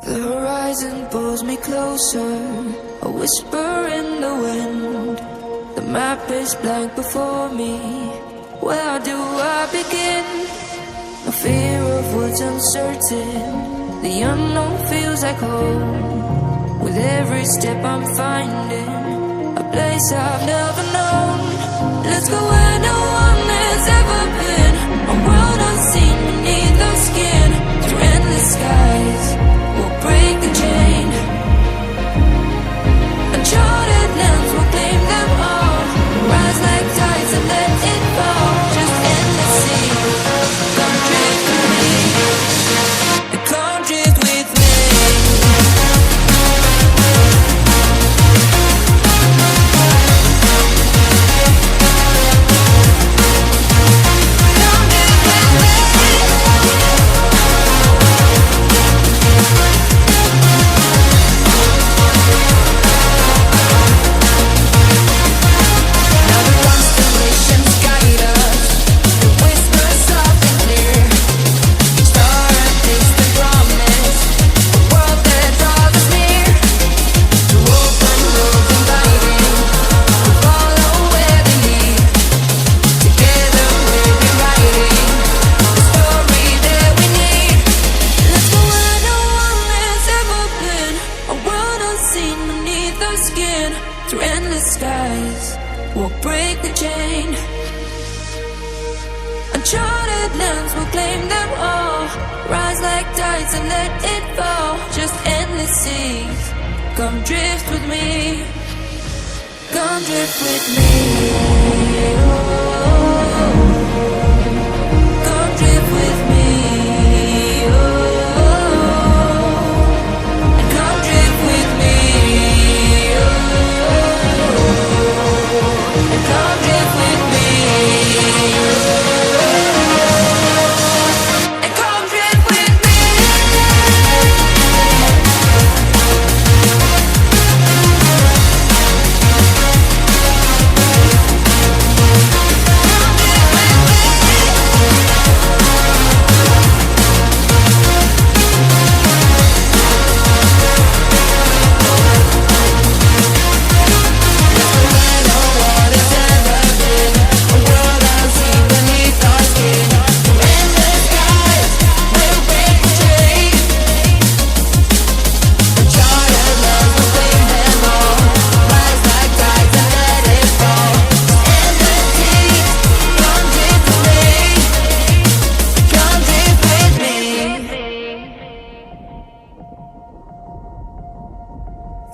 The horizon pulls me closer, a whisper in the wind. The map is blank before me, where do I begin? No fear of what's uncertain, the unknown feels like home. With every step I'm finding a place I've never known. Let's go where no one has ever been, a world unseen beneath our skin. Through endless skies, we'll break the chain. Uncharted lands will claim them all. Rise like tides and let it fall. Just endless sea. Come drift with me. Come drift with me. Through endless skies, we'll break the chain. Uncharted lands will claim them all. Rise like tides and let it fall. Just endless seas. Come drift with me. Come drift with me. Come drift with me. And come drift with me. Come drift with me. And come drift with me.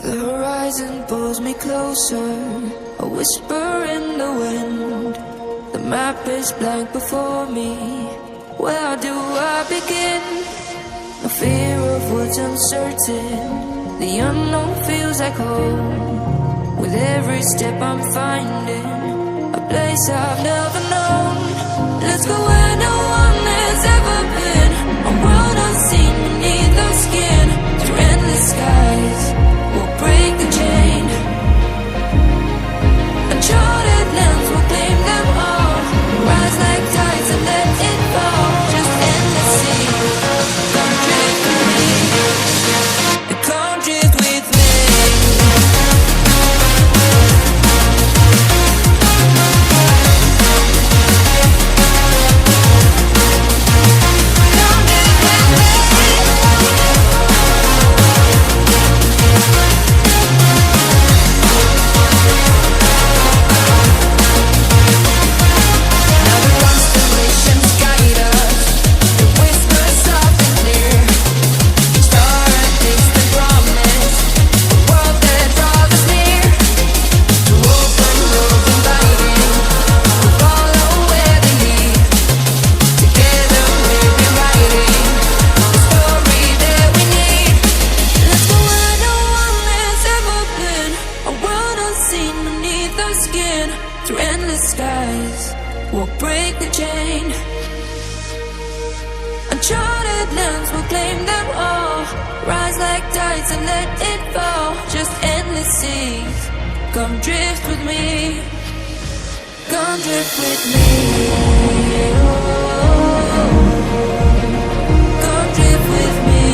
The horizon pulls me closer, a whisper in the wind. The map is blank before me, where do I begin? No fear of what's uncertain, the unknown feels like home. With every step I'm finding a place I've never known. Let's go where no one has ever been, a world unseen beneath our skin. Through endless skies, we'll break the chain. Uncharted lands will claim them all. Rise like tides and let it fall. Just endless sea. Come drift with me. Come drift with me. Through endless skies, we'll break the chain. Uncharted lands will claim them all. Rise like tides and let it fall. Just endless seas. Come drift with me. Come drift with me. Come drift with me.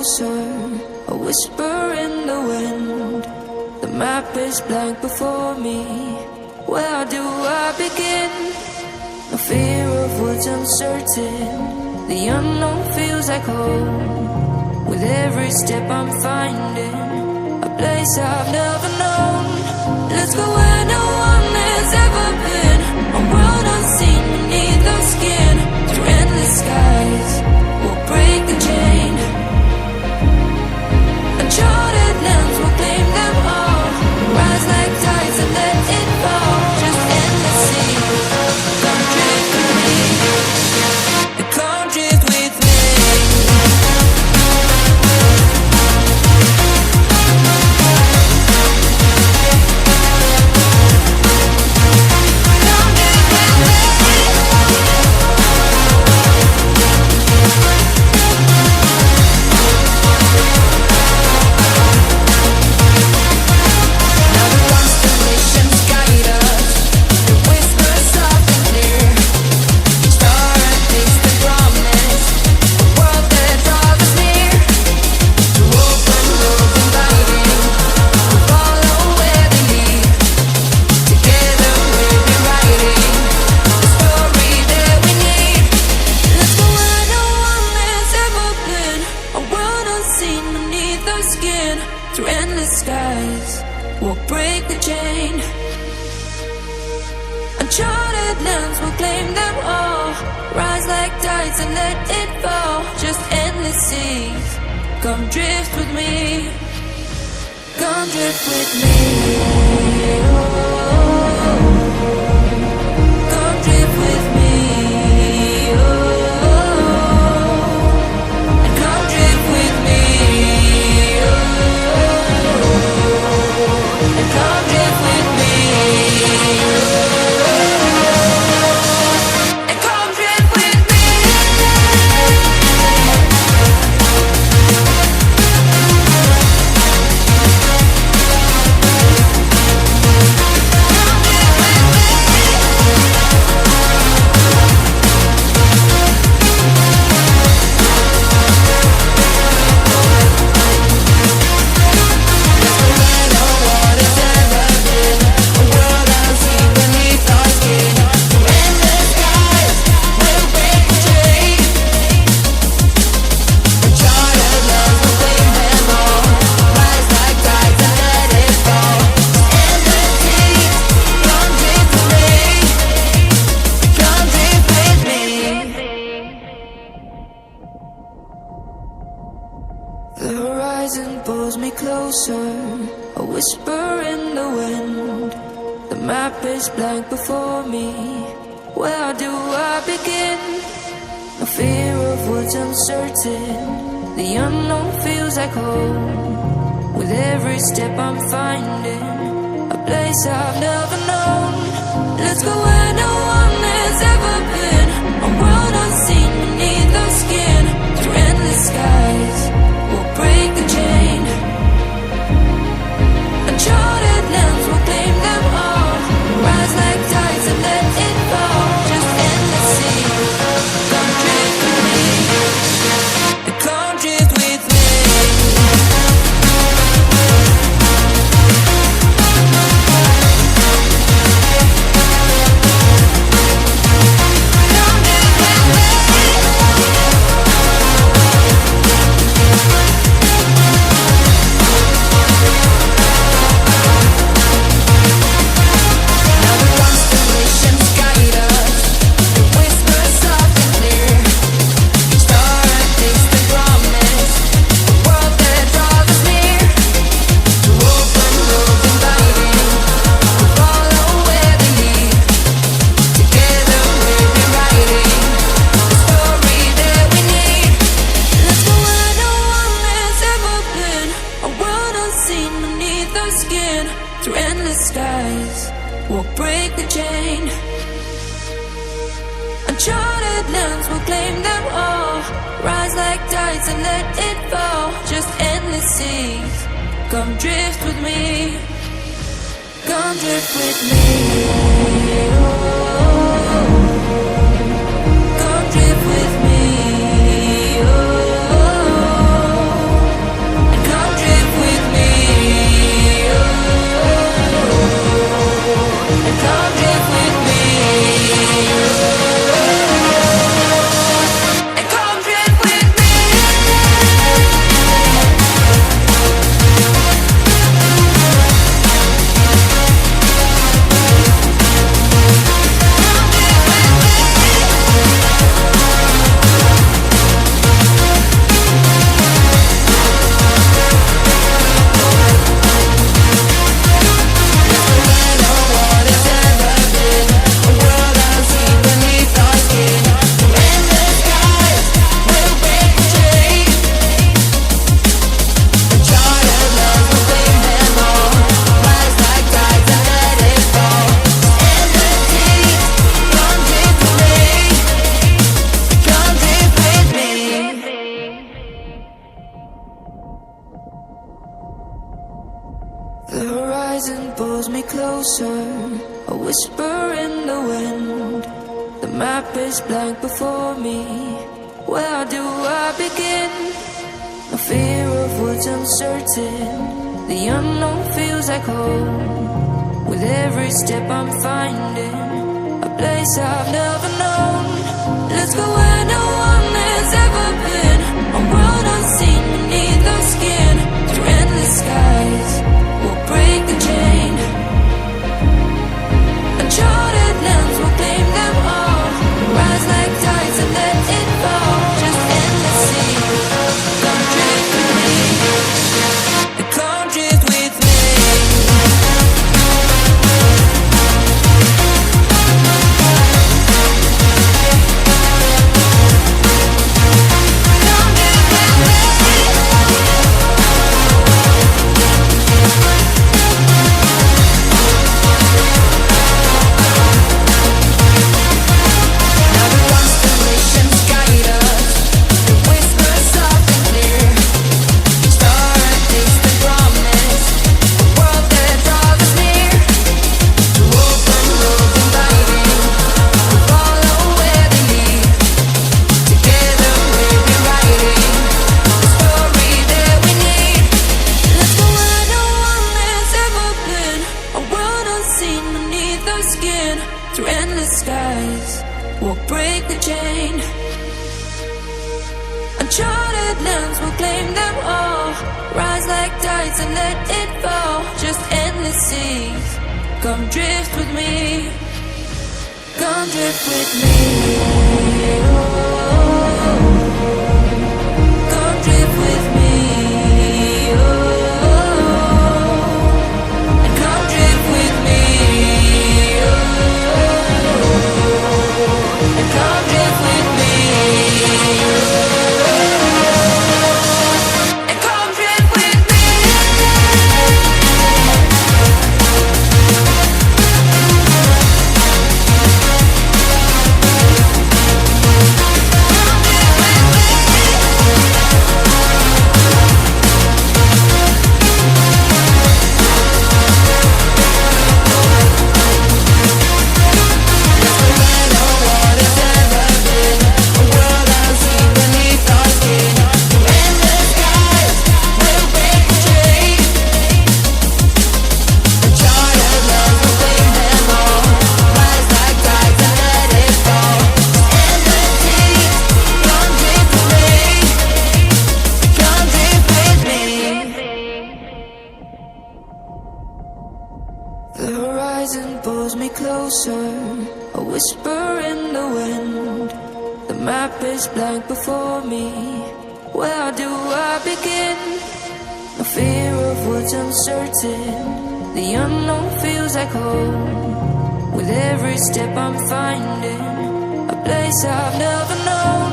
closer, a whisper in the wind. The map is blank before me. Where do I begin? No fear of what's uncertain. The unknown feels like home. With every step I'm finding a place I've never known. Let's go where no one has ever been. A world unseen beneath our skin. Through endless skies, we'll break the chain. Uncharted lands will claim them all. Rise like tides and let it fall. Just endless sea. Come drift with me. Come drift with me. Through endless skies, we'll break the chain. Uncharted lands will claim them all. Rise like tides and let it fall. Just endless seas. Come drift with me. Come drift with me. Oh, come drift with me. Oh, and come drift with me. Come drift with me. And come drift with me. The horizon pulls me closer, a whisper in the wind. The map is blank before me. Where do I begin? No fear of what's uncertain. The unknown feels like home. With every step I'm finding a place I've never known. Let's go where no one has ever been. A world unseen beneath our skin. Through endless skies, we'll break the chain. Uncharted lands will claim them all. Rise like tides and let it fall. Just endless sea. Come drift with me. Come drift with me. Through endless skies, we'll break the chain. Uncharted lands will claim them all. Rise like tides and let it fall. Just endless seas. Come drift with me. Come drift with me. Oh, come drift with me. Oh, horizon pulls me closer, a whisper in the wind. The map is blank before me. Where do I begin? No fear of what's uncertain. The unknown feels like home. With every step I'm finding a place I've never known. Let's go where no one has ever been. A world unseen beneath our skin. Through endless skies, we'll break the chain. Uncharted lands will claim them all. Rise like tides and let it fall. Just endless sea. Come drift with me. Come drift with me. Through endless skies, we'll break the chain. Uncharted lands will claim them all. Rise like tides and let it fall. Just endless seas. Come drift with me. Come drift with me. Oh, come drift with me. Oh, and come drift with me. Come drift with me. And come drift with me. The horizon pulls me closer, a whisper in the wind. The map is blank before me. Where do I begin? No fear of what's uncertain. The unknown feels like home. With every step I'm finding a place I've never known.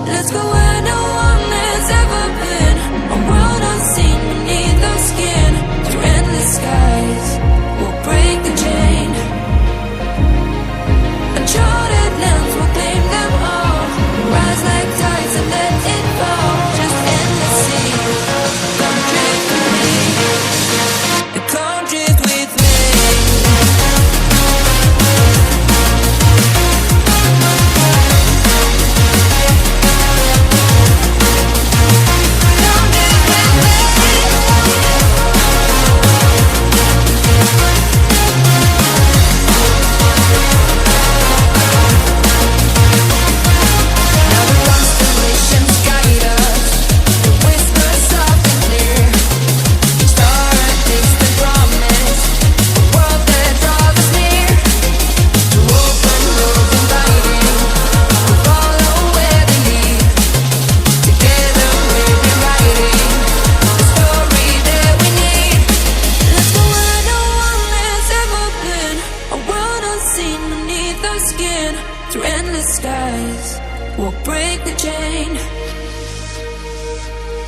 Let's go where no one has ever been. A world unseen beneath our skin. Through endless skies, we'll break the chain. Uncharted lands will claim them all. Rise like tides and let it fall. Just endless sea. Come drift with me. Come drift with me. Through endless skies, we'll break the chain.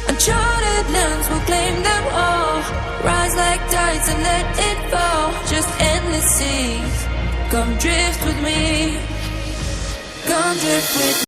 Uncharted lands will claim them all. Rise like tides and let it fall. Just endless seas. Come drift with me. Come drift with me.